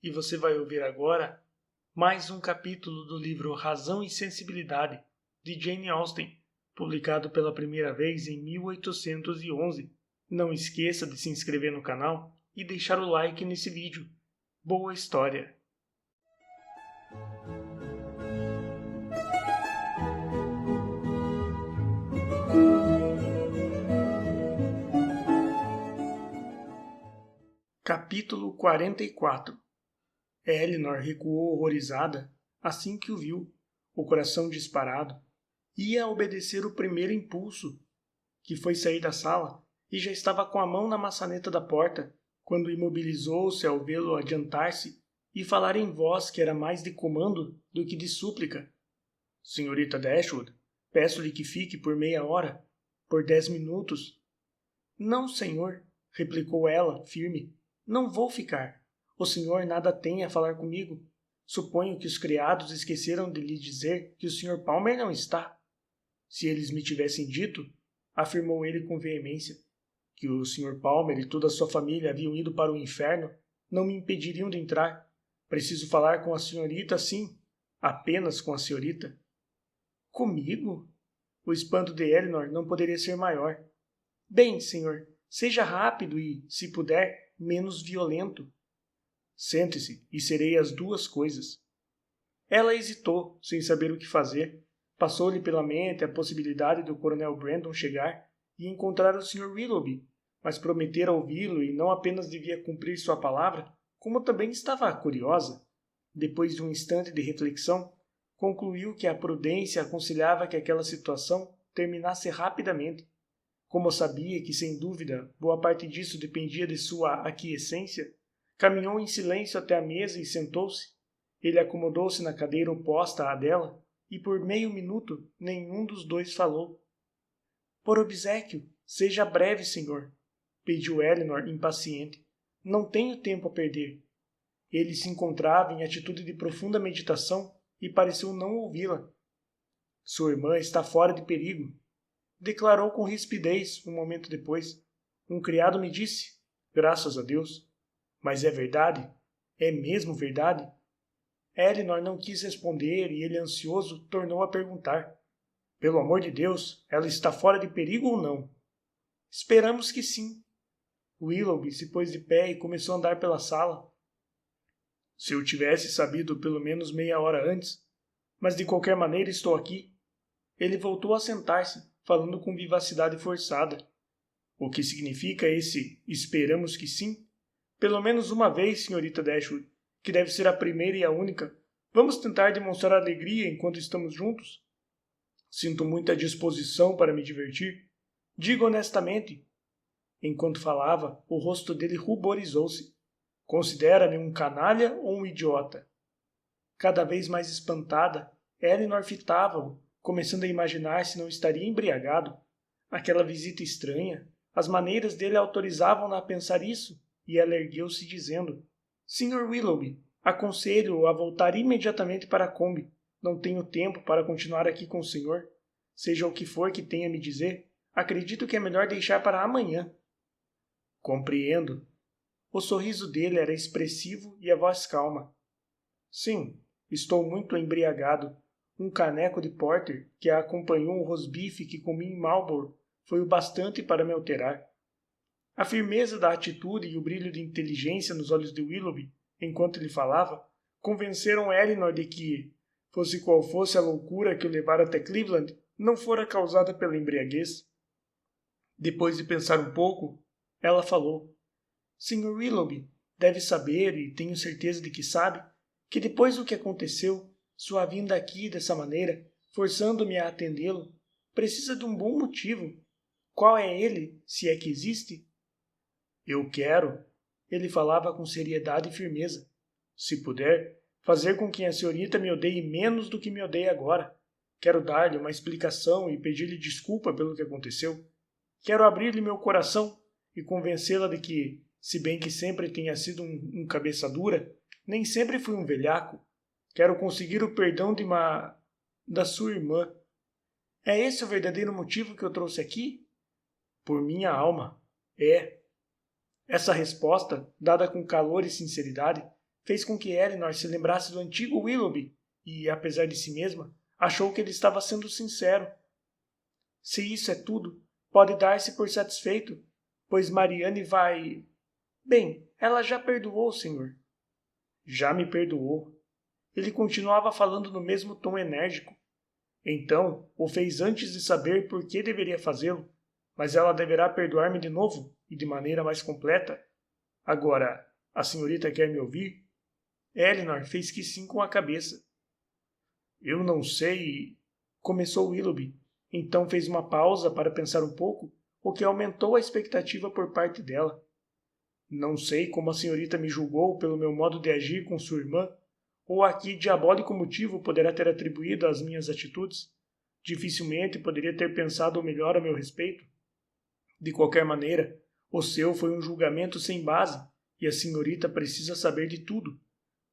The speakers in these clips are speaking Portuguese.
e você vai ouvir agora mais um capítulo do livro Razão e Sensibilidade, de Jane Austen, publicado pela primeira vez em 1811. Não esqueça de se inscrever no canal e deixar o like nesse vídeo. Boa história! Capítulo 44. Elinor recuou horrorizada assim que o viu, o coração disparado. Ia obedecer o primeiro impulso, que foi sair da sala, e já estava com a mão na maçaneta da porta, quando imobilizou-se ao vê-lo adiantar-se e falar em voz que era mais de comando do que de súplica. Senhorita Dashwood, peço-lhe que fique por meia hora, por 10 minutos. Não, senhor, replicou ela, firme. Não vou ficar. O senhor nada tem a falar comigo. Suponho que os criados esqueceram de lhe dizer que o Sr. Palmer não está. Se eles me tivessem dito, afirmou ele com veemência, que o Sr. Palmer e toda a sua família haviam ido para o inferno, não me impediriam de entrar. Preciso falar com a senhorita, sim, apenas com a senhorita. Comigo? O espanto de Elinor não poderia ser maior. Bem, senhor, seja rápido e, se puder, menos violento. Sente-se e serei as duas coisas. Ela hesitou, sem saber o que fazer. Passou-lhe pela mente a possibilidade do Coronel Brandon chegar e encontrar o Sr. Willoughby, mas prometera ouvi-lo e não apenas devia cumprir sua palavra, como também estava curiosa. Depois de um instante de reflexão, concluiu que a prudência aconselhava que aquela situação terminasse rapidamente. Como sabia que, sem dúvida, boa parte disso dependia de sua aquiescência, caminhou em silêncio até a mesa e sentou-se. Ele acomodou-se na cadeira oposta à dela, e por meio minuto nenhum dos dois falou. Por obséquio, seja breve, senhor, pediu Elinor impaciente. Não tenho tempo a perder. Ele se encontrava em atitude de profunda meditação e pareceu não ouvi-la. Sua irmã está fora de perigo, declarou com rispidez um momento depois. Um criado me disse, graças a Deus. Mas é verdade? É mesmo verdade? Elinor não quis responder e ele, ansioso, tornou a perguntar. Pelo amor de Deus, ela está fora de perigo ou não? Esperamos que sim. Willoughby se pôs de pé e começou a andar pela sala. Se eu tivesse sabido pelo menos meia hora antes, mas de qualquer maneira estou aqui. Ele voltou a sentar-se, falando com vivacidade forçada. O que significa esse esperamos que sim? Pelo menos uma vez, senhorita Dashwood, que deve ser a primeira e a única. Vamos tentar demonstrar alegria enquanto estamos juntos? Sinto muita disposição para me divertir. Digo honestamente. Enquanto falava, o rosto dele ruborizou-se. Considera-me um canalha ou um idiota? Cada vez mais espantada, Elinor fitava-o, começando a imaginar se não estaria embriagado. Aquela visita estranha, as maneiras dele autorizavam-na a pensar isso, e ela ergueu-se dizendo, Sr. Willoughby, aconselho-o a voltar imediatamente para Combe. Não tenho tempo para continuar aqui com o senhor. Seja o que for que tenha a me dizer, acredito que é melhor deixar para amanhã. Compreendo. O sorriso dele era expressivo e a voz calma. Sim, estou muito embriagado. Um caneco de porter que a acompanhou um rosbife que comi em Marlborough foi o bastante para me alterar. A firmeza da atitude e o brilho de inteligência nos olhos de Willoughby, enquanto ele falava, convenceram Elinor de que, fosse qual fosse a loucura que o levara até Cleveland, não fora causada pela embriaguez. Depois de pensar um pouco, ela falou, Sr. Willoughby deve saber, e tenho certeza de que sabe, que depois do que aconteceu, sua vinda aqui dessa maneira, forçando-me a atendê-lo, precisa de um bom motivo. Qual é ele, se é que existe? Eu quero, ele falava com seriedade e firmeza, se puder, fazer com que a senhorita me odeie menos do que me odeia agora. Quero dar-lhe uma explicação e pedir-lhe desculpa pelo que aconteceu. Quero abrir-lhe meu coração e convencê-la de que, se bem que sempre tenha sido um cabeça dura, nem sempre fui um velhaco. Quero conseguir o perdão da sua irmã. É esse o verdadeiro motivo que eu trouxe aqui? Por minha alma, é. Essa resposta, dada com calor e sinceridade, fez com que Elinor se lembrasse do antigo Willoughby e, apesar de si mesma, achou que ele estava sendo sincero. Se isso é tudo, pode dar-se por satisfeito, pois Mariane vai... Bem, ela já perdoou, senhor. Já me perdoou. Ele continuava falando no mesmo tom enérgico. Então, o fez antes de saber por que deveria fazê-lo, mas ela deverá perdoar-me de novo e de maneira mais completa. Agora, a senhorita quer me ouvir? Elinor fez que sim com a cabeça. Eu não sei... Começou Willoughby. Então fez uma pausa para pensar um pouco, o que aumentou a expectativa por parte dela. Não sei como a senhorita me julgou pelo meu modo de agir com sua irmã, ou a que diabólico motivo poderá ter atribuído às minhas atitudes. Dificilmente poderia ter pensado melhor a meu respeito. De qualquer maneira, o seu foi um julgamento sem base, e a senhorita precisa saber de tudo.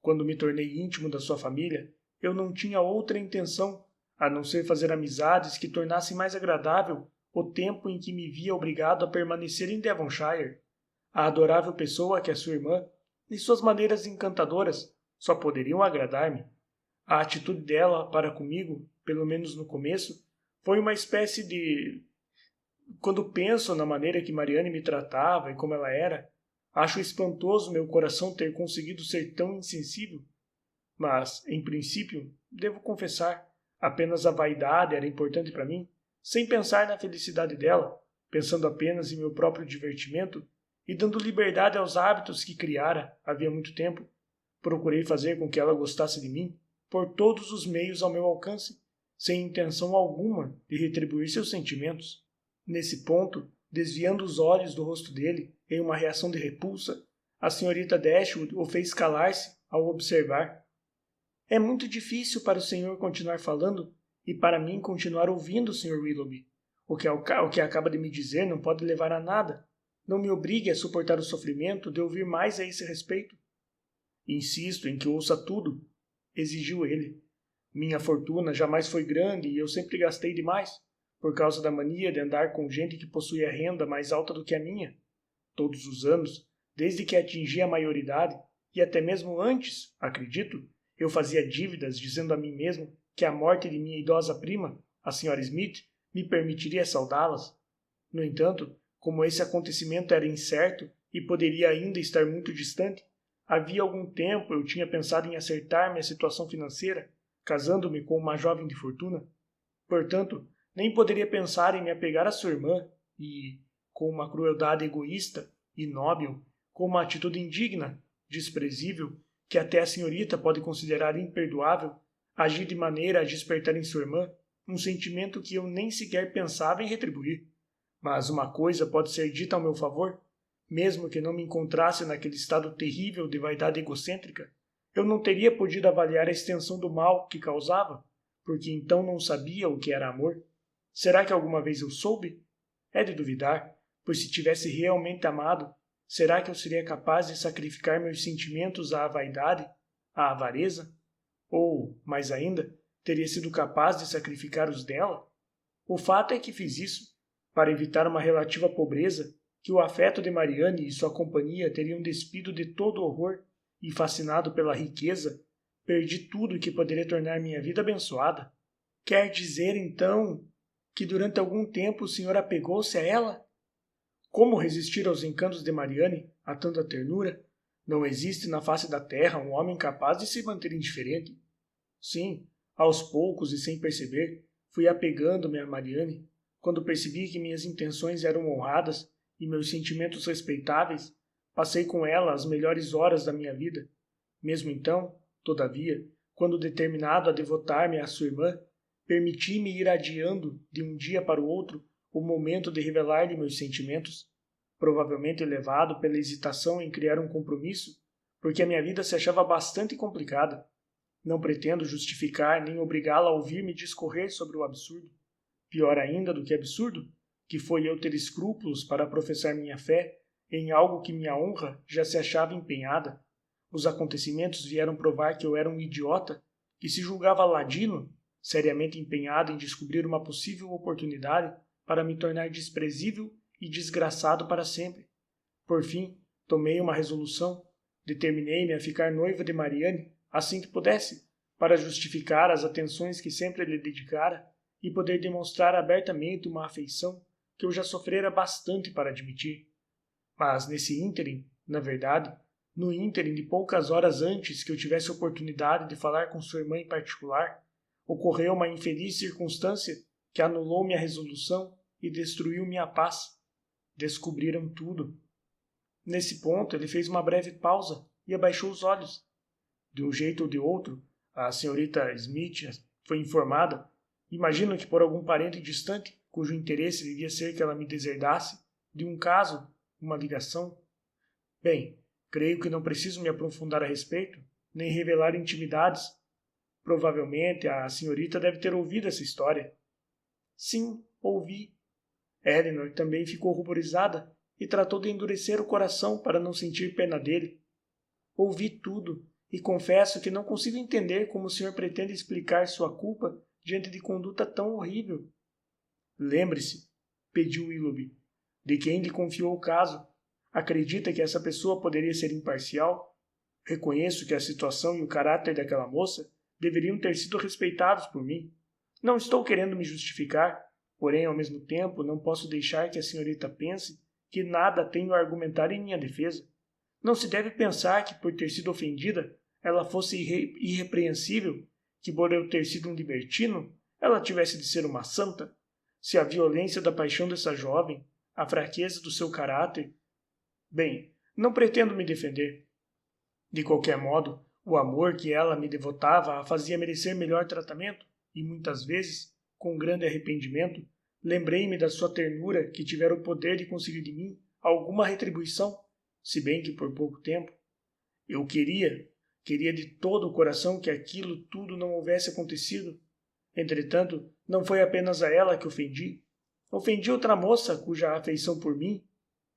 Quando me tornei íntimo da sua família, eu não tinha outra intenção, a não ser fazer amizades que tornassem mais agradável o tempo em que me via obrigado a permanecer em Devonshire. A adorável pessoa que é sua irmã, e suas maneiras encantadoras, só poderiam agradar-me. A atitude dela para comigo, pelo menos no começo, foi uma espécie de... Quando penso na maneira que Mariane me tratava e como ela era, acho espantoso meu coração ter conseguido ser tão insensível. Mas, em princípio, devo confessar, apenas a vaidade era importante para mim, sem pensar na felicidade dela, pensando apenas em meu próprio divertimento e dando liberdade aos hábitos que criara havia muito tempo. Procurei fazer com que ela gostasse de mim por todos os meios ao meu alcance, sem intenção alguma de retribuir seus sentimentos. Nesse ponto, desviando os olhos do rosto dele em uma reação de repulsa, a senhorita Dashwood o fez calar-se ao observar. É muito difícil para o senhor continuar falando e para mim continuar ouvindo, Sr. Willoughby. O que acaba de me dizer não pode levar a nada. Não me obrigue a suportar o sofrimento de ouvir mais a esse respeito. Insisto em que ouça tudo, exigiu ele. Minha fortuna jamais foi grande e eu sempre gastei demais, por causa da mania de andar com gente que possuía renda mais alta do que a minha. Todos os anos, desde que atingi a maioridade, e até mesmo antes, acredito, eu fazia dívidas dizendo a mim mesmo que a morte de minha idosa prima, a Sra. Smith, me permitiria saudá-las. No entanto, como esse acontecimento era incerto e poderia ainda estar muito distante, havia algum tempo eu tinha pensado em acertar minha situação financeira, casando-me com uma jovem de fortuna. Portanto, nem poderia pensar em me apegar à sua irmã e, com uma crueldade egoísta, inóbil, com uma atitude indigna, desprezível, que até a senhorita pode considerar imperdoável, agir de maneira a despertar em sua irmã um sentimento que eu nem sequer pensava em retribuir. Mas uma coisa pode ser dita ao meu favor, mesmo que não me encontrasse naquele estado terrível de vaidade egocêntrica, eu não teria podido avaliar a extensão do mal que causava, porque então não sabia o que era amor. Será que alguma vez eu soube? É de duvidar, pois se tivesse realmente amado, será que eu seria capaz de sacrificar meus sentimentos à vaidade, à avareza? Ou, mais ainda, teria sido capaz de sacrificar os dela? O fato é que fiz isso, para evitar uma relativa pobreza, que o afeto de Mariane e sua companhia teriam despido de todo horror, e fascinado pela riqueza, perdi tudo que poderia tornar minha vida abençoada. Quer dizer, então, que durante algum tempo o senhor apegou-se a ela? Como resistir aos encantos de Mariane, a tanta ternura? Não existe na face da terra um homem capaz de se manter indiferente. Sim, aos poucos e sem perceber, fui apegando-me a Mariane. Quando percebi que minhas intenções eram honradas e meus sentimentos respeitáveis, passei com ela as melhores horas da minha vida. Mesmo então, todavia, quando determinado a devotar-me à sua irmã, permiti-me ir adiando de um dia para o outro o momento de revelar-lhe meus sentimentos, provavelmente levado pela hesitação em criar um compromisso, porque a minha vida se achava bastante complicada. Não pretendo justificar nem obrigá-la a ouvir-me discorrer sobre o absurdo. Pior ainda do que absurdo, que foi eu ter escrúpulos para professar minha fé em algo que minha honra já se achava empenhada. Os acontecimentos vieram provar que eu era um idiota, que se julgava ladino, seriamente empenhado em descobrir uma possível oportunidade para me tornar desprezível e desgraçado para sempre. Por fim, tomei uma resolução. Determinei-me a ficar noiva de Mariane assim que pudesse, para justificar as atenções que sempre lhe dedicara e poder demonstrar abertamente uma afeição que eu já sofrera bastante para admitir. Mas nesse ínterim, na verdade, no ínterim de poucas horas antes que eu tivesse oportunidade de falar com sua irmã em particular, ocorreu uma infeliz circunstância que anulou minha resolução e destruiu minha paz. Descobriram tudo. Nesse ponto, ele fez uma breve pausa e abaixou os olhos. De um jeito ou de outro, a senhorita Smith foi informada, imagino que por algum parente distante, cujo interesse devia ser que ela me deserdasse, de um caso, uma ligação. Bem, creio que não preciso me aprofundar a respeito, nem revelar intimidades. Provavelmente a senhorita deve ter ouvido essa história. Sim, ouvi. Eleanor também ficou ruborizada e tratou de endurecer o coração para não sentir pena dele. Ouvi tudo e confesso que não consigo entender como o senhor pretende explicar sua culpa diante de conduta tão horrível. Lembre-se, pediu Willoughby, de quem lhe confiou o caso. Acredita que essa pessoa poderia ser imparcial? Reconheço que a situação e o caráter daquela moça deveriam ter sido respeitados por mim. Não estou querendo me justificar, porém, ao mesmo tempo, não posso deixar que a senhorita pense que nada tenho a argumentar em minha defesa. Não se deve pensar que, por ter sido ofendida, ela fosse irrepreensível, que por eu ter sido um libertino, ela tivesse de ser uma santa. Se a violência da paixão dessa jovem, a fraqueza do seu caráter... Bem, não pretendo me defender. De qualquer modo, o amor que ela me devotava a fazia merecer melhor tratamento, e muitas vezes, com grande arrependimento, lembrei-me da sua ternura que tivera o poder de conseguir de mim alguma retribuição, se bem que por pouco tempo. Eu queria de todo o coração que aquilo tudo não houvesse acontecido. Entretanto, não foi apenas a ela que ofendi. Ofendi outra moça cuja afeição por mim,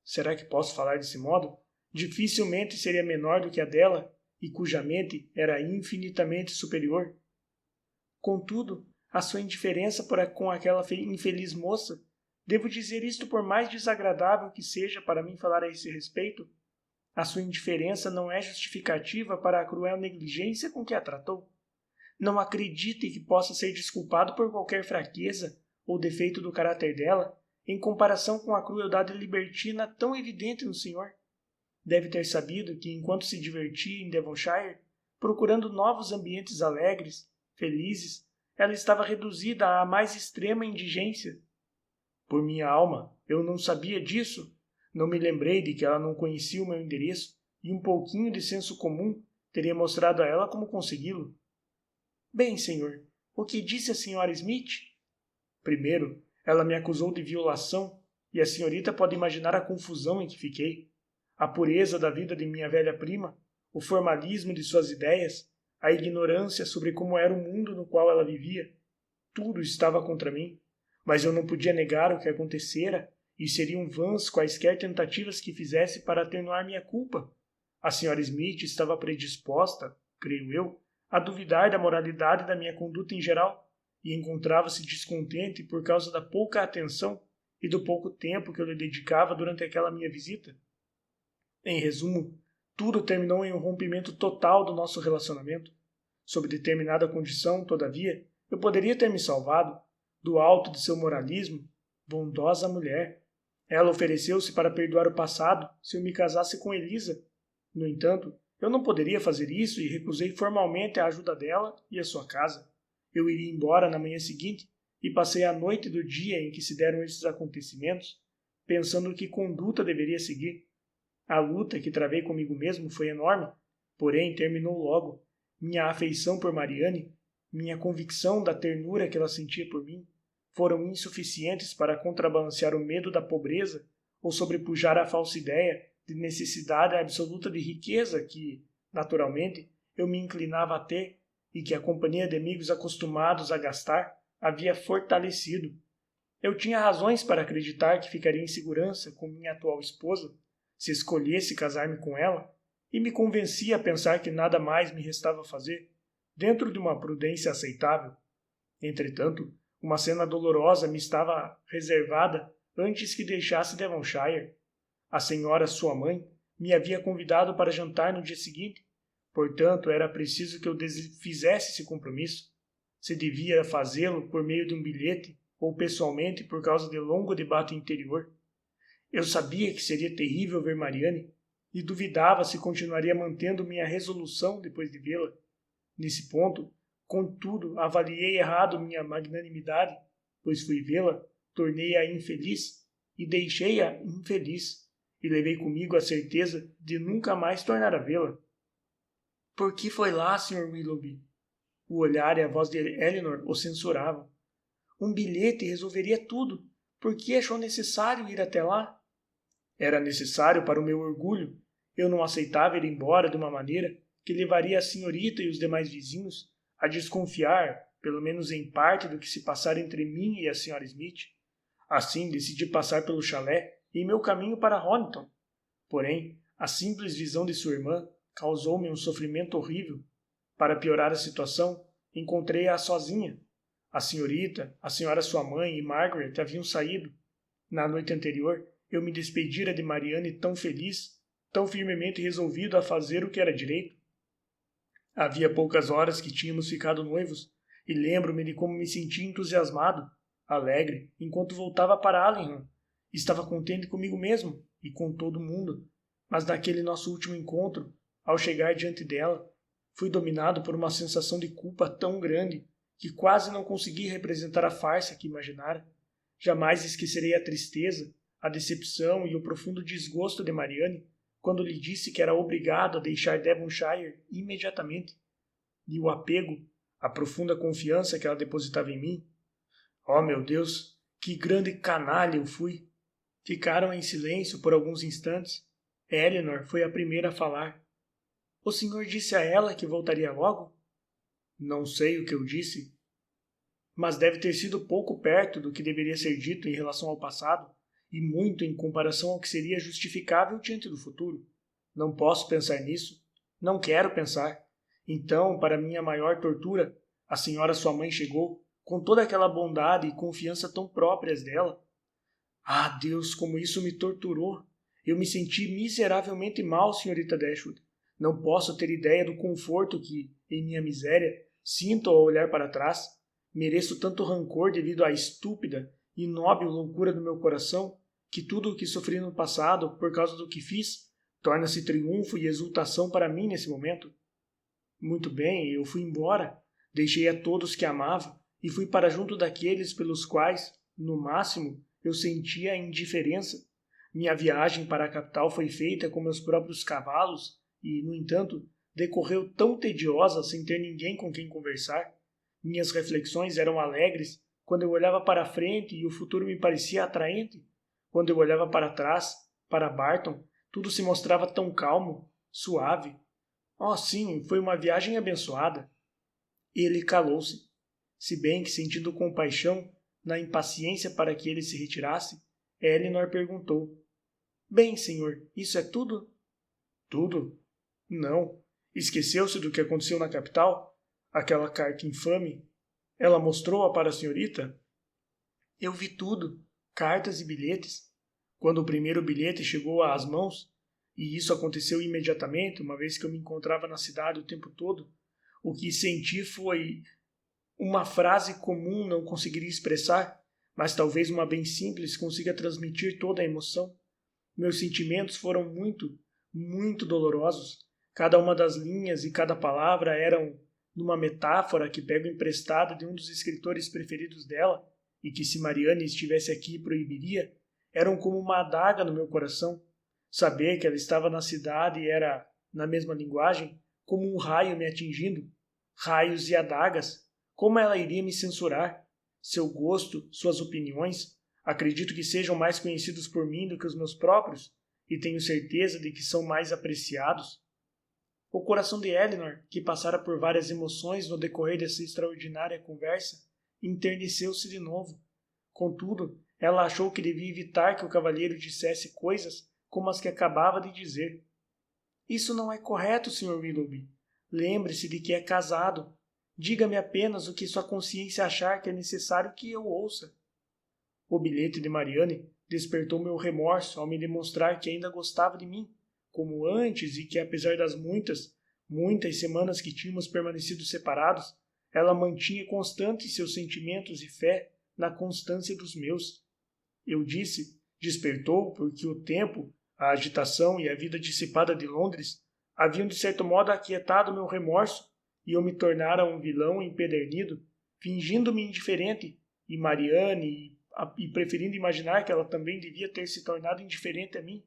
será que posso falar desse modo? Dificilmente seria menor do que a dela e cuja mente era infinitamente superior. Contudo, a sua indiferença com aquela infeliz moça, devo dizer isto por mais desagradável que seja para mim falar a esse respeito, a sua indiferença não é justificativa para a cruel negligência com que a tratou. Não acredite que possa ser desculpado por qualquer fraqueza ou defeito do caráter dela, em comparação com a crueldade libertina tão evidente no senhor. Deve ter sabido que, enquanto se divertia em Devonshire, procurando novos ambientes alegres, felizes, ela estava reduzida à mais extrema indigência. Por minha alma, eu não sabia disso. Não me lembrei de que ela não conhecia o meu endereço e um pouquinho de senso comum teria mostrado a ela como consegui-lo. Bem, senhor, o que disse a senhora Smith? Primeiro, ela me acusou de violação e a senhorita pode imaginar a confusão em que fiquei. A pureza da vida de minha velha prima, o formalismo de suas ideias, a ignorância sobre como era o mundo no qual ela vivia, tudo estava contra mim, mas eu não podia negar o que acontecera e seriam vãs quaisquer tentativas que fizesse para atenuar minha culpa. A senhora Smith estava predisposta, creio eu, a duvidar da moralidade da minha conduta em geral e encontrava-se descontente por causa da pouca atenção e do pouco tempo que eu lhe dedicava durante aquela minha visita. Em resumo, tudo terminou em um rompimento total do nosso relacionamento. Sob determinada condição, todavia, eu poderia ter me salvado. Do alto de seu moralismo, bondosa mulher. Ela ofereceu-se para perdoar o passado se eu me casasse com Elisa. No entanto, eu não poderia fazer isso e recusei formalmente a ajuda dela e a sua casa. Eu iria embora na manhã seguinte e passei a noite do dia em que se deram esses acontecimentos, pensando que conduta deveria seguir. A luta que travei comigo mesmo foi enorme, porém terminou logo. Minha afeição por Mariane, minha convicção da ternura que ela sentia por mim, foram insuficientes para contrabalancear o medo da pobreza ou sobrepujar a falsa ideia de necessidade absoluta de riqueza que, naturalmente, eu me inclinava a ter e que a companhia de amigos acostumados a gastar havia fortalecido. Eu tinha razões para acreditar que ficaria em segurança com minha atual esposa, se escolhesse casar-me com ela, e me convenci a pensar que nada mais me restava fazer, dentro de uma prudência aceitável. Entretanto, uma cena dolorosa me estava reservada antes que deixasse Devonshire. A senhora, sua mãe, me havia convidado para jantar no dia seguinte, portanto era preciso que eu desfizesse esse compromisso. Se devia fazê-lo por meio de um bilhete ou pessoalmente por causa de longo debate interior. Eu sabia que seria terrível ver Mariane e duvidava se continuaria mantendo minha resolução depois de vê-la. Nesse ponto, contudo, avaliei errado minha magnanimidade, pois fui vê-la, tornei-a infeliz e deixei-a infeliz, e levei comigo a certeza de nunca mais tornar a vê-la. Por que foi lá, Sr. Willoughby? O olhar e a voz de Elinor o censuravam. Um bilhete resolveria tudo. Por que achou necessário ir até lá? Era necessário para o meu orgulho. Eu não aceitava ir embora de uma maneira que levaria a senhorita e os demais vizinhos a desconfiar, pelo menos em parte, do que se passara entre mim e a Sra. Smith. Assim, decidi passar pelo chalé em meu caminho para Honiton. Porém, a simples visão de sua irmã causou-me um sofrimento horrível. Para piorar a situação, encontrei-a sozinha. A senhorita, a senhora sua mãe e Margaret haviam saído. Na noite anterior, eu me despedira de Mariane tão feliz, tão firmemente resolvido a fazer o que era direito. Havia poucas horas que tínhamos ficado noivos, e lembro-me de como me senti entusiasmado, alegre, enquanto voltava para Allenham. Estava contente comigo mesmo e com todo mundo, mas naquele nosso último encontro, ao chegar diante dela, fui dominado por uma sensação de culpa tão grande que quase não consegui representar a farsa que imaginara. Jamais esquecerei a tristeza, a decepção e o profundo desgosto de Mariane quando lhe disse que era obrigado a deixar Devonshire imediatamente, e o apego, a profunda confiança que ela depositava em mim. Oh, meu Deus, que grande canalha eu fui! Ficaram em silêncio por alguns instantes. Elinor foi a primeira a falar. O senhor disse a ela que voltaria logo? Não sei o que eu disse, mas deve ter sido pouco perto do que deveria ser dito em relação ao passado, e muito em comparação ao que seria justificável diante do futuro. Não posso pensar nisso. Não quero pensar. Então, para minha maior tortura, a senhora sua mãe chegou, com toda aquela bondade e confiança tão próprias dela. Ah, Deus, como isso me torturou! Eu me senti miseravelmente mal, senhorita Dashwood. Não posso ter ideia do conforto que, em minha miséria, sinto ao olhar para trás. Mereço tanto rancor devido à estúpida, inóbil loucura do meu coração, que tudo o que sofri no passado, por causa do que fiz, torna-se triunfo e exultação para mim nesse momento. Muito bem, eu fui embora, deixei a todos que amava e fui para junto daqueles pelos quais, no máximo, eu sentia a indiferença. Minha viagem para a capital foi feita com meus próprios cavalos e, no entanto, decorreu tão tediosa sem ter ninguém com quem conversar. Minhas reflexões eram alegres quando eu olhava para a frente e o futuro me parecia atraente. Quando eu olhava para trás, para Barton, tudo se mostrava tão calmo, suave. Oh, sim, foi uma viagem abençoada. Ele calou-se. Se bem que, sentindo compaixão, na impaciência para que ele se retirasse, Elinor perguntou. Bem, senhor, isso é tudo? Tudo? Não. Esqueceu-se do que aconteceu na capital? Aquela carta infame? Ela mostrou-a para a senhorita? Eu vi tudo, cartas e bilhetes. Quando o primeiro bilhete chegou às mãos, e isso aconteceu imediatamente, uma vez que eu me encontrava na cidade o tempo todo, o que senti foi uma frase comum não conseguiria expressar, mas talvez uma bem simples consiga transmitir toda a emoção. Meus sentimentos foram muito, muito dolorosos. Cada uma das linhas e cada palavra eram numa metáfora que pego emprestada de um dos escritores preferidos dela, e que, se Mariane estivesse aqui, proibiria, eram como uma adaga no meu coração. Saber que ela estava na cidade era, na mesma linguagem, como um raio me atingindo. Raios e adagas. Como ela iria me censurar? Seu gosto, suas opiniões, acredito que sejam mais conhecidos por mim do que os meus próprios, e tenho certeza de que são mais apreciados. O coração de Elinor, que passara por várias emoções no decorrer dessa extraordinária conversa, enterneceu-se de novo. Contudo, ela achou que devia evitar que o cavalheiro dissesse coisas como as que acabava de dizer. Isso não é correto, Sr. Willoughby. Lembre-se de que é casado. Diga-me apenas o que sua consciência achar que é necessário que eu ouça. O bilhete de Mariane despertou meu remorso ao me demonstrar que ainda gostava de mim, como antes e que, apesar das muitas semanas que tínhamos permanecido separados, ela mantinha constantes seus sentimentos e fé na constância dos meus. Eu disse, despertou porque o tempo, a agitação e a vida dissipada de Londres haviam de certo modo aquietado meu remorso e eu me tornara um vilão empedernido, fingindo-me indiferente, e Mariane, e preferindo imaginar que ela também devia ter se tornado indiferente a mim.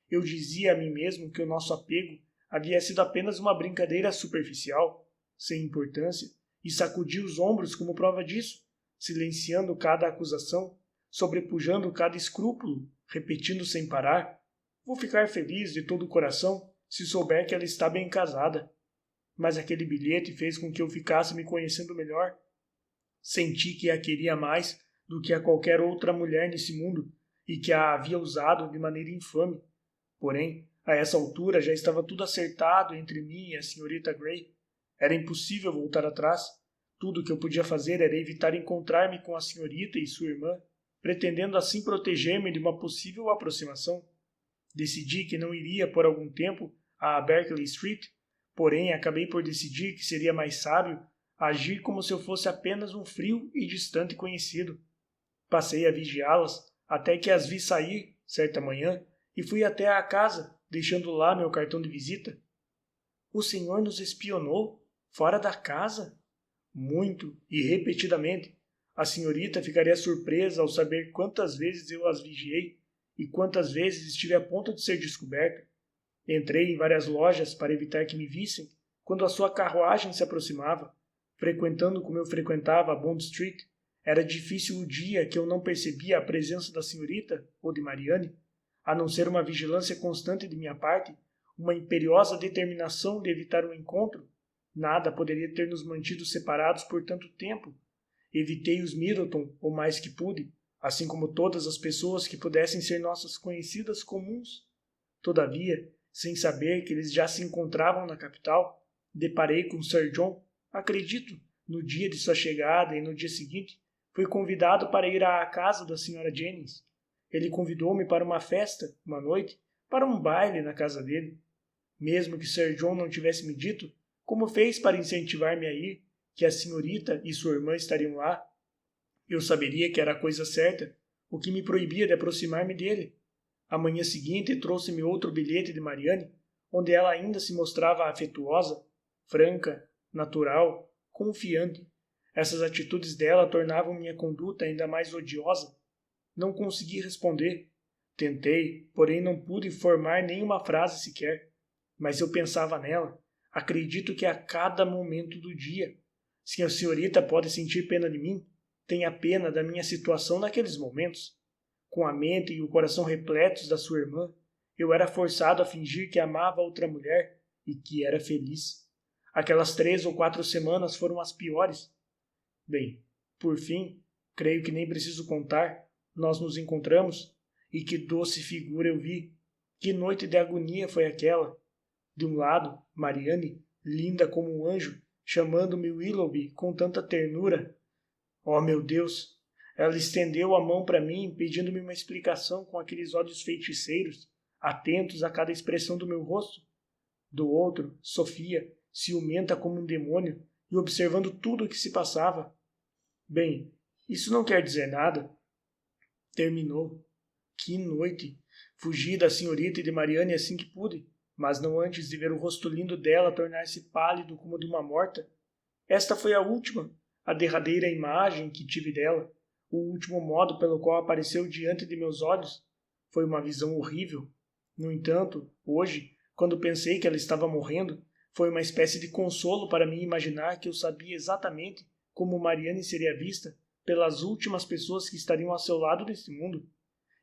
Eu dizia a mim mesmo que o nosso apego havia sido apenas uma brincadeira superficial, sem importância, e sacudi os ombros como prova disso, silenciando cada acusação, sobrepujando cada escrúpulo, repetindo sem parar: vou ficar feliz de todo o coração se souber que ela está bem casada. Mas aquele bilhete fez com que eu ficasse me conhecendo melhor. Senti que a queria mais do que a qualquer outra mulher nesse mundo e que a havia usado de maneira infame. Porém, a essa altura já estava tudo acertado entre mim e a senhorita Grey. Era impossível voltar atrás. Tudo o que eu podia fazer era evitar encontrar-me com a senhorita e sua irmã, pretendendo assim proteger-me de uma possível aproximação. Decidi que não iria por algum tempo a Berkeley Street, porém acabei por decidir que seria mais sábio agir como se eu fosse apenas um frio e distante conhecido. Passei a vigiá-las até que as vi sair, certa manhã, e fui até à casa, deixando lá meu cartão de visita. O senhor nos espionou? Fora da casa? Muito e repetidamente. A senhorita ficaria surpresa ao saber quantas vezes eu as vigiei e quantas vezes estive a ponto de ser descoberto. Entrei em várias lojas para evitar que me vissem quando a sua carruagem se aproximava. Frequentando como eu frequentava a Bond Street, era difícil o dia que eu não percebia a presença da senhorita ou de Mariane, a não ser uma vigilância constante de minha parte, uma imperiosa determinação de evitar um encontro. Nada poderia ter nos mantido separados por tanto tempo. Evitei os Middleton o mais que pude, assim como todas as pessoas que pudessem ser nossas conhecidas comuns. Todavia, sem saber que eles já se encontravam na capital, deparei com Sir John. Acredito, no dia de sua chegada e no dia seguinte, fui convidado para ir à casa da Sra. Jennings. Ele convidou-me para uma festa, uma noite, para um baile na casa dele. Mesmo que Sir John não tivesse me dito, como fez para incentivar-me a ir, que a senhorita e sua irmã estariam lá, eu saberia que era a coisa certa, o que me proibia de aproximar-me dele. A manhã seguinte trouxe-me outro bilhete de Mariane, onde ela ainda se mostrava afetuosa, franca, natural, confiante. Essas atitudes dela tornavam minha conduta ainda mais odiosa. Não consegui responder. Tentei, porém não pude formar nenhuma frase sequer. Mas eu pensava nela. Acredito que a cada momento do dia. Se a senhorita pode sentir pena de mim, tenha pena da minha situação naqueles momentos. Com a mente e o coração repletos da sua irmã, eu era forçado a fingir que amava outra mulher e que era feliz. Aquelas 3 ou 4 semanas foram as piores. Bem, por fim, creio que nem preciso contar, nós nos encontramos, e que doce figura eu vi. Que noite de agonia foi aquela! De um lado, Mariane, linda como um anjo, chamando-me Willoughby com tanta ternura. Oh, meu Deus! Ela estendeu a mão para mim, pedindo-me uma explicação com aqueles olhos feiticeiros, atentos a cada expressão do meu rosto. Do outro, Sofia, ciumenta como um demônio, e observando tudo o que se passava. Bem, isso não quer dizer nada. Terminou. Que noite! Fugi da senhorita e de Mariane assim que pude, mas não antes de ver o rosto lindo dela tornar-se pálido como de uma morta. Esta foi a última, a derradeira imagem que tive dela, o último modo pelo qual apareceu diante de meus olhos. Foi uma visão horrível. No entanto, hoje, quando pensei que ela estava morrendo, foi uma espécie de consolo para mim imaginar que eu sabia exatamente como Mariane seria vista pelas últimas pessoas que estariam ao seu lado neste mundo.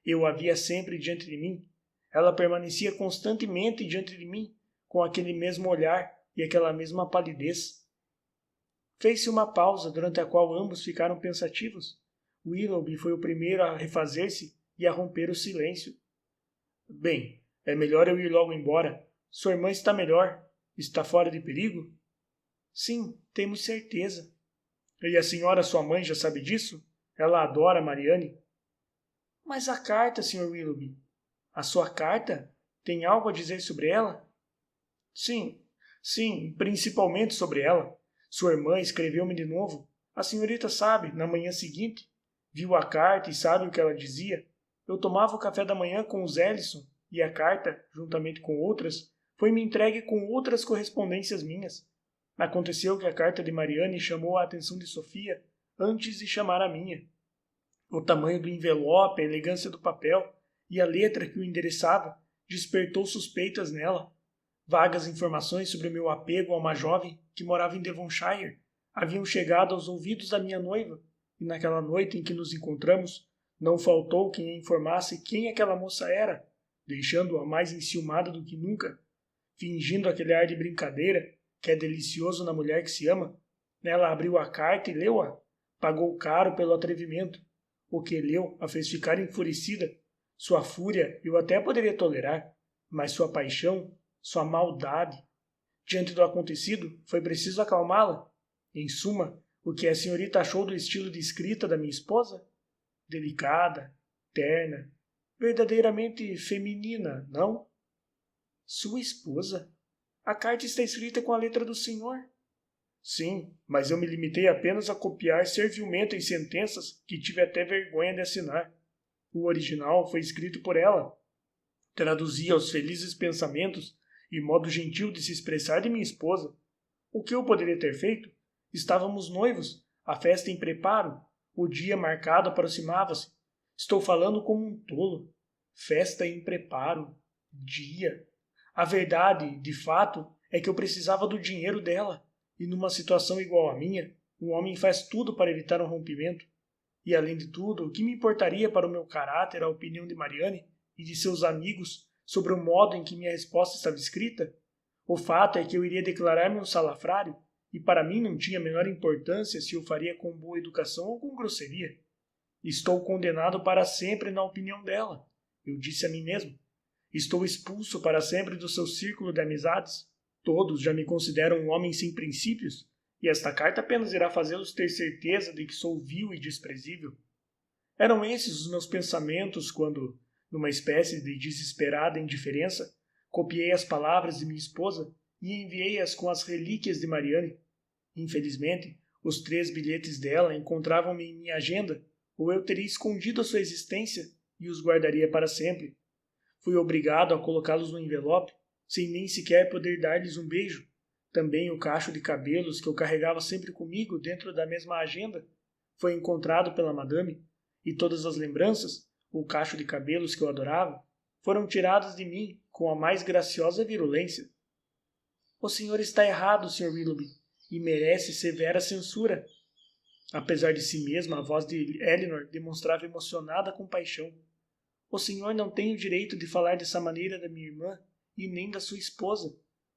Eu a via sempre diante de mim. Ela permanecia constantemente diante de mim, com aquele mesmo olhar e aquela mesma palidez. Fez-se uma pausa, durante a qual ambos ficaram pensativos. Willoughby foi o primeiro a refazer-se e a romper o silêncio. Bem, é melhor eu ir logo embora. Sua irmã está melhor. Está fora de perigo? Sim, temos certeza. E a senhora, sua mãe, já sabe disso? Ela adora Mariane. Mas a carta, Sr. Willoughby. A sua carta? Tem algo a dizer sobre ela? Sim, principalmente sobre ela. Sua irmã escreveu-me de novo. A senhorita sabe, na manhã seguinte. Viu a carta e sabe o que ela dizia. Eu tomava o café da manhã com os Ellison e a carta, juntamente com outras, foi-me entregue com outras correspondências minhas. Aconteceu que a carta de Mariane chamou a atenção de Sofia antes de chamar a minha. O tamanho do envelope, a elegância do papel e a letra que o endereçava despertou suspeitas nela. Vagas informações sobre o meu apego a uma jovem que morava em Devonshire haviam chegado aos ouvidos da minha noiva, e naquela noite em que nos encontramos, não faltou quem a informasse quem aquela moça era, deixando-a mais enciumada do que nunca. Fingindo aquele ar de brincadeira que é delicioso na mulher que se ama, ela abriu a carta e leu-a. Pagou caro pelo atrevimento. O que leu a fez ficar enfurecida. Sua fúria eu até poderia tolerar, mas sua paixão, sua maldade. Diante do acontecido, foi preciso acalmá-la. Em suma, o que a senhorita achou do estilo de escrita da minha esposa? Delicada, terna, verdadeiramente feminina, não? Sua esposa? A carta está escrita com a letra do senhor? Sim, mas eu me limitei apenas a copiar servilmente as sentenças que tive até vergonha de assinar. O original foi escrito por ela. Traduzia os felizes pensamentos e modo gentil de se expressar de minha esposa. O que eu poderia ter feito? Estávamos noivos, a festa em preparo, o dia marcado aproximava-se. Estou falando como um tolo. Festa em preparo. Dia. A verdade, de fato, é que eu precisava do dinheiro dela, e numa situação igual à minha, um homem faz tudo para evitar um rompimento. E além de tudo, o que me importaria para o meu caráter a opinião de Mariane e de seus amigos sobre o modo em que minha resposta estava escrita? O fato é que eu iria declarar-me um salafrário, e para mim não tinha a menor importância se o faria com boa educação ou com grosseria. Estou condenado para sempre na opinião dela, eu disse a mim mesmo. Estou expulso para sempre do seu círculo de amizades. Todos já me consideram um homem sem princípios, e esta carta apenas irá fazê-los ter certeza de que sou vil e desprezível. Eram esses os meus pensamentos quando, numa espécie de desesperada indiferença, copiei as palavras de minha esposa e enviei-as com as relíquias de Mariane. Infelizmente, os 3 bilhetes dela encontravam-me em minha agenda, ou eu teria escondido a sua existência e os guardaria para sempre. Fui obrigado a colocá-los no envelope, sem nem sequer poder dar-lhes um beijo. Também o cacho de cabelos que eu carregava sempre comigo dentro da mesma agenda foi encontrado pela madame, e todas as lembranças, o cacho de cabelos que eu adorava, foram tiradas de mim com a mais graciosa virulência. O senhor está errado, Sr. Willoughby, e merece severa censura. Apesar de si mesma, a voz de Eleanor demonstrava emocionada compaixão. O senhor não tem o direito de falar dessa maneira da minha irmã e nem da sua esposa.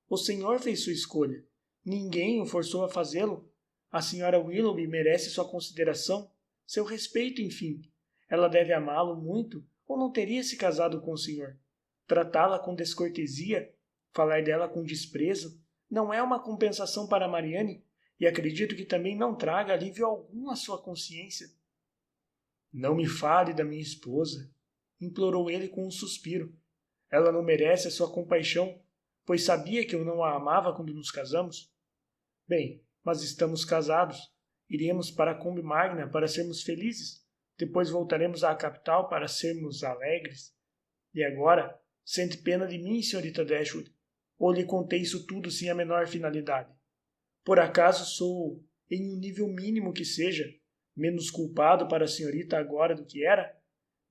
O senhor fez sua escolha. Ninguém o forçou a fazê-lo. A senhora Willoughby merece sua consideração, seu respeito, enfim. Ela deve amá-lo muito ou não teria se casado com o senhor. Tratá-la com descortesia, falar dela com desprezo, não é uma compensação para Mariane e acredito que também não traga alívio algum à sua consciência. Não me fale da minha esposa, implorou ele com um suspiro. Ela não merece a sua compaixão, pois sabia que eu não a amava quando nos casamos. Bem, mas estamos casados. Iremos para a Combe Magna para sermos felizes. Depois voltaremos à capital para sermos alegres. E agora, sente pena de mim, senhorita Dashwood? Ou lhe contei isso tudo sem a menor finalidade? Por acaso sou, em um nível mínimo que seja, menos culpado para a senhorita agora do que era?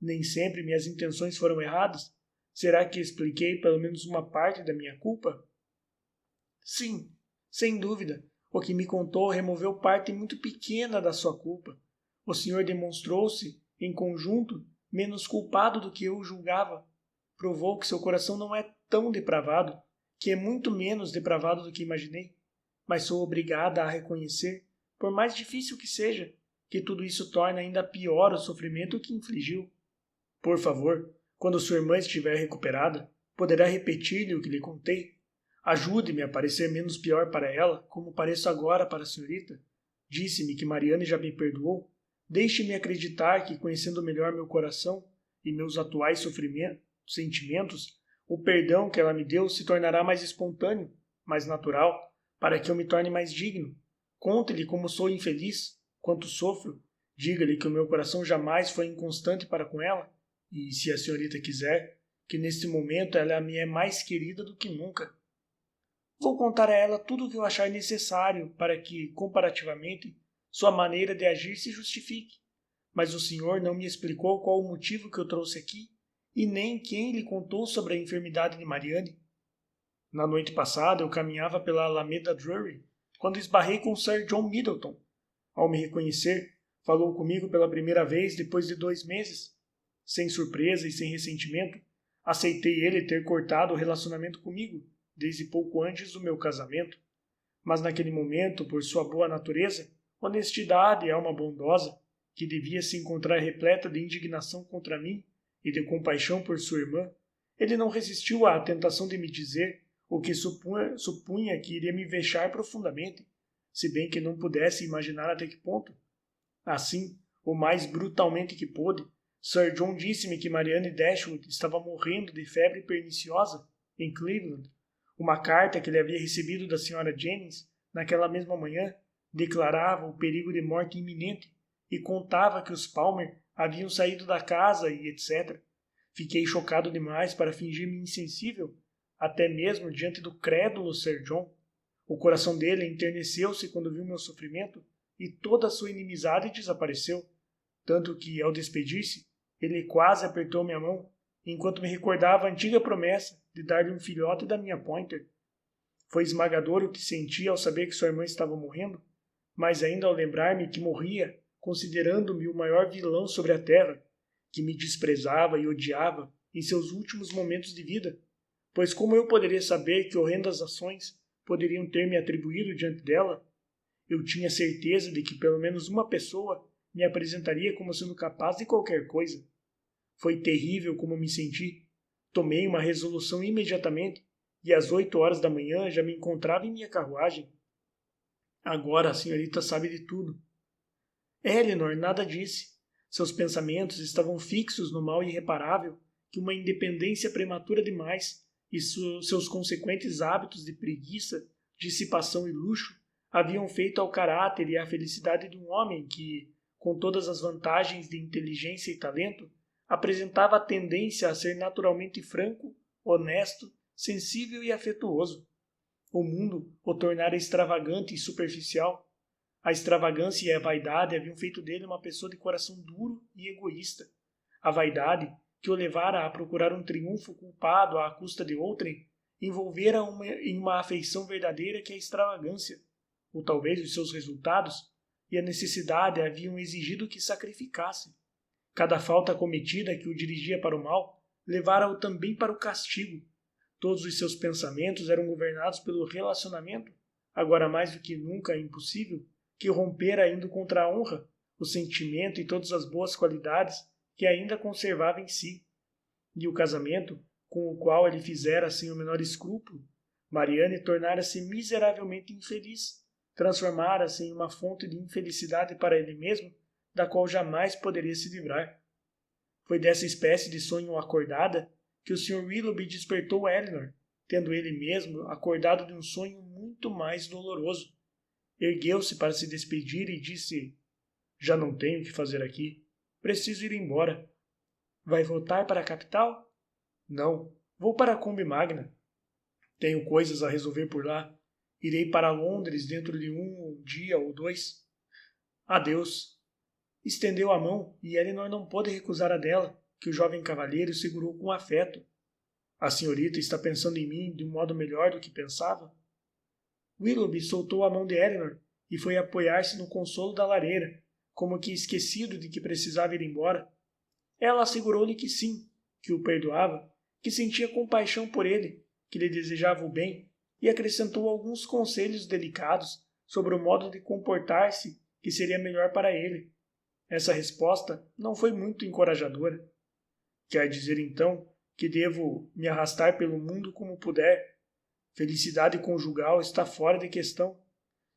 Nem sempre minhas intenções foram erradas? Será que expliquei pelo menos uma parte da minha culpa? Sim, sem dúvida. O que me contou removeu parte muito pequena da sua culpa. O senhor demonstrou-se, em conjunto, menos culpado do que eu julgava. Provou que seu coração não é tão depravado, que é muito menos depravado do que imaginei. Mas sou obrigada a reconhecer, por mais difícil que seja, que tudo isso torna ainda pior o sofrimento que infligiu. Por favor, quando sua irmã estiver recuperada, poderá repetir-lhe o que lhe contei. Ajude-me a parecer menos pior para ela, como pareço agora para a senhorita. Disse-me que Mariane já me perdoou. Deixe-me acreditar que, conhecendo melhor meu coração e meus atuais sentimentos, O perdão que ela me deu se tornará mais espontâneo, mais natural, para que eu me torne mais digno. Conte-lhe como sou infeliz, quanto sofro. Diga-lhe que o meu coração jamais foi inconstante para com ela, e, se a senhorita quiser, que neste momento ela me é mais querida do que nunca. Vou contar a ela tudo o que eu achar necessário para que, comparativamente, sua maneira de agir se justifique. Mas o senhor não me explicou qual o motivo que eu trouxe aqui, e nem quem lhe contou sobre a enfermidade de Marianne. Na noite passada eu caminhava pela Alameda Drury, quando esbarrei com Sir John Middleton. Ao me reconhecer, falou comigo pela primeira vez depois de 2 meses. Sem surpresa e sem ressentimento, aceitei ele ter cortado o relacionamento comigo, desde pouco antes do meu casamento. Mas naquele momento, por sua boa natureza, honestidade e alma bondosa, que devia se encontrar repleta de indignação contra mim e de compaixão por sua irmã, ele não resistiu à tentação de me dizer o que supunha que iria me vexar profundamente, se bem que não pudesse imaginar até que ponto. Assim, o mais brutalmente que pôde, Sir John disse-me que Marianne Dashwood estava morrendo de febre perniciosa em Cleveland. Uma carta que ele havia recebido da Sra. Jennings naquela mesma manhã declarava o perigo de morte iminente e contava que os Palmer haviam saído da casa e etc. Fiquei chocado demais para fingir-me insensível, até mesmo diante do crédulo Sir John. O coração dele enterneceu-se quando viu meu sofrimento e toda a sua inimizade desapareceu, tanto que, ao despedir-se, ele quase apertou minha mão, enquanto me recordava a antiga promessa de dar-lhe um filhote da minha Pointer. Foi esmagador o que senti ao saber que sua irmã estava morrendo, mas ainda ao lembrar-me que morria, considerando-me o maior vilão sobre a terra, que me desprezava e odiava em seus últimos momentos de vida, pois como eu poderia saber que horrendas ações poderiam ter me atribuído diante dela? Eu tinha certeza de que pelo menos uma pessoa me apresentaria como sendo capaz de qualquer coisa. Foi terrível como me senti. Tomei uma resolução imediatamente e às 8 horas da manhã já me encontrava em minha carruagem. Agora a senhorita sabe de tudo. Eleanor nada disse. Seus pensamentos estavam fixos no mal irreparável que uma independência prematura demais e seus consequentes hábitos de preguiça, dissipação e luxo haviam feito ao caráter e à felicidade de um homem que, com todas as vantagens de inteligência e talento, apresentava a tendência a ser naturalmente franco, honesto, sensível e afetuoso. O mundo o tornara extravagante e superficial. A extravagância e a vaidade haviam feito dele uma pessoa de coração duro e egoísta. A vaidade, que o levara a procurar um triunfo culpado à custa de outrem, envolvera-o em uma afeição verdadeira que é a extravagância, ou talvez os seus resultados, e a necessidade haviam exigido que sacrificasse. Cada falta cometida que o dirigia para o mal levara-o também para o castigo. Todos os seus pensamentos eram governados pelo relacionamento, agora mais do que nunca é impossível, que rompera indo contra a honra, o sentimento e todas as boas qualidades que ainda conservava em si. E o casamento, com o qual ele fizera sem o menor escrúpulo, Marianne tornara-se miseravelmente infeliz, transformara-se em uma fonte de infelicidade para ele mesmo, da qual jamais poderia se livrar. Foi dessa espécie de sonho acordada que o Sr. Willoughby despertou Eleanor, tendo ele mesmo acordado de um sonho muito mais doloroso. Ergueu-se para se despedir e disse: "Já não tenho o que fazer aqui. Preciso ir embora." "Vai voltar para a capital?" "Não, vou para a Combe Magna. Tenho coisas a resolver por lá. Irei para Londres dentro de um dia ou 2. Adeus." Estendeu a mão e Eleanor não pôde recusar a dela, que o jovem cavalheiro segurou com afeto. "A senhorita está pensando em mim de um modo melhor do que pensava?" Willoughby soltou a mão de Eleanor e foi apoiar-se no consolo da lareira, como que esquecido de que precisava ir embora. Ela assegurou-lhe que sim, que o perdoava, que sentia compaixão por ele, que lhe desejava o bem, e acrescentou alguns conselhos delicados sobre o modo de comportar-se que seria melhor para ele. Essa resposta não foi muito encorajadora. "Quer dizer, então, que devo me arrastar pelo mundo como puder? Felicidade conjugal está fora de questão.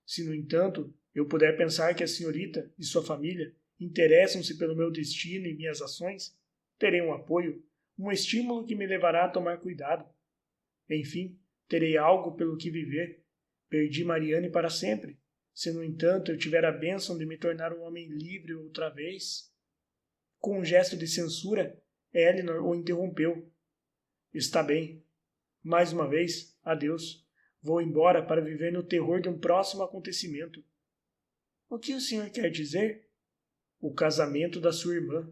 Se, no entanto, eu puder pensar que a senhorita e sua família interessam-se pelo meu destino e minhas ações, terei um apoio, um estímulo que me levará a tomar cuidado. Enfim, terei algo pelo que viver. Perdi Mariane para sempre. Se, no entanto, eu tiver a bênção de me tornar um homem livre outra vez... Com um gesto de censura, Elinor o interrompeu. Está bem. Mais uma vez, adeus. Vou embora para viver no terror de um próximo acontecimento. O que o senhor quer dizer? O casamento da sua irmã.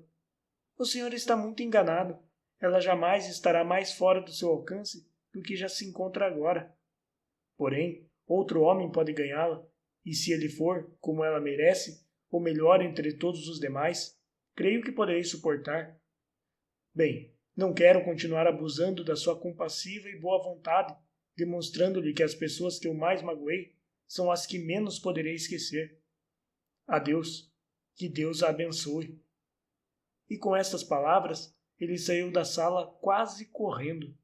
O senhor está muito enganado. Ela jamais estará mais fora do seu alcance do que já se encontra agora. Porém, outro homem pode ganhá-la, e se ele for, como ela merece, o melhor entre todos os demais, creio que poderei suportar. Bem, não quero continuar abusando da sua compassiva e boa vontade, demonstrando-lhe que as pessoas que eu mais magoei são as que menos poderei esquecer. Adeus, que Deus a abençoe. E com estas palavras, ele saiu da sala quase correndo.